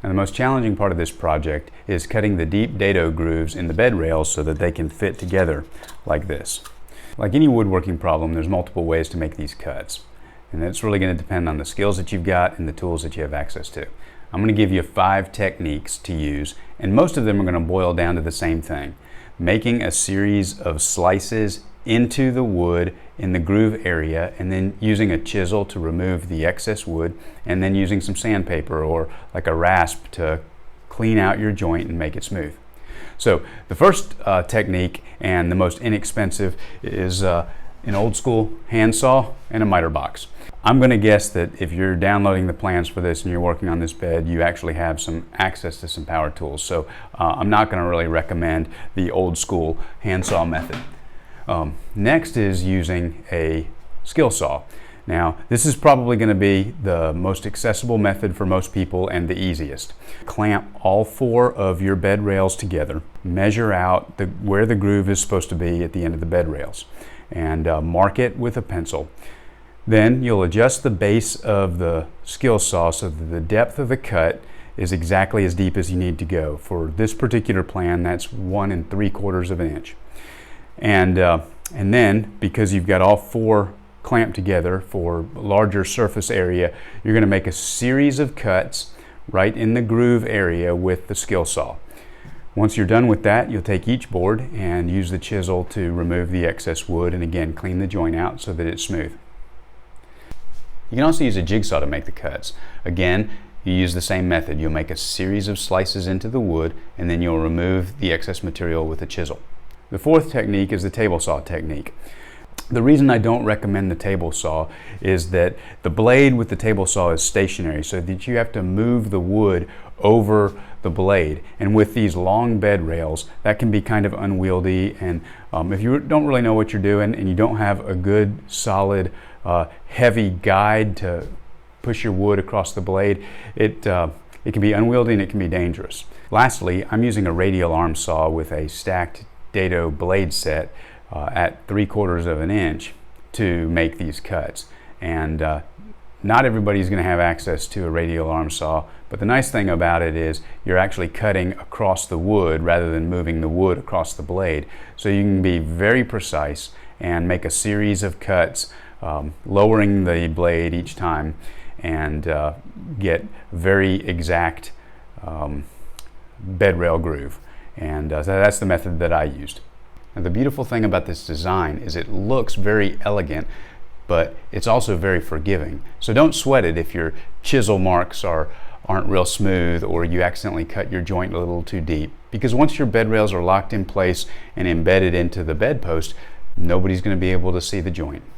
And the most challenging part of this project is cutting the deep dado grooves in the bed rails so that they can fit together like this. Like any woodworking problem, there's multiple ways to make these cuts. And it's really going to depend on the skills that you've got and the tools that you have access to. I'm going to give you 5 techniques to use, and most of them are going to boil down to the same thing. Making a series of slices into the wood in the groove area, and then using a chisel to remove the excess wood, and then using some sandpaper or like a rasp to clean out your joint and make it smooth. So the first technique, and the most inexpensive, is an old school handsaw and a miter box. I'm going to guess that if you're downloading the plans for this and you're working on this bed, you actually have some access to some power tools. So I'm not going to really recommend the old school handsaw method. Next is using a skill saw. Now, this is probably going to be the most accessible method for most people and the easiest. Clamp all 4 of your bed rails together, measure out where the groove is supposed to be at the end of the bed rails, and mark it with a pencil. Then you'll adjust the base of the skill saw so that the depth of the cut is exactly as deep as you need to go. For this particular plan, that's 1 3/4 of an inch. And then, because you've got all 4 clamped together for larger surface area, you're going to make a series of cuts right in the groove area with the skill saw. Once you're done with that, you'll take each board and use the chisel to remove the excess wood, and again clean the joint out so that it's smooth. You can also use a jigsaw to make the cuts. Again, you use the same method. You'll make a series of slices into the wood, and then you'll remove the excess material with a chisel. The 4th technique is the table saw technique. The reason I don't recommend the table saw is that the blade with the table saw is stationary, so that you have to move the wood over the blade. And with these long bed rails, that can be kind of unwieldy, and if you don't really know what you're doing and you don't have a good solid heavy guide to push your wood across the blade, it can be unwieldy and it can be dangerous. Lastly, I'm using a radial arm saw with a stacked dado blade set at 3/4 of an inch to make these cuts. And not everybody's going to have access to a radial arm saw, but the nice thing about it is you're actually cutting across the wood rather than moving the wood across the blade. So you can be very precise and make a series of cuts, lowering the blade each time, and get very exact bed rail groove. And so that's the method that I used. And the beautiful thing about this design is it looks very elegant, but it's also very forgiving. So don't sweat it if your chisel marks aren't real smooth, or you accidentally cut your joint a little too deep. Because once your bed rails are locked in place and embedded into the bedpost, nobody's going to be able to see the joint.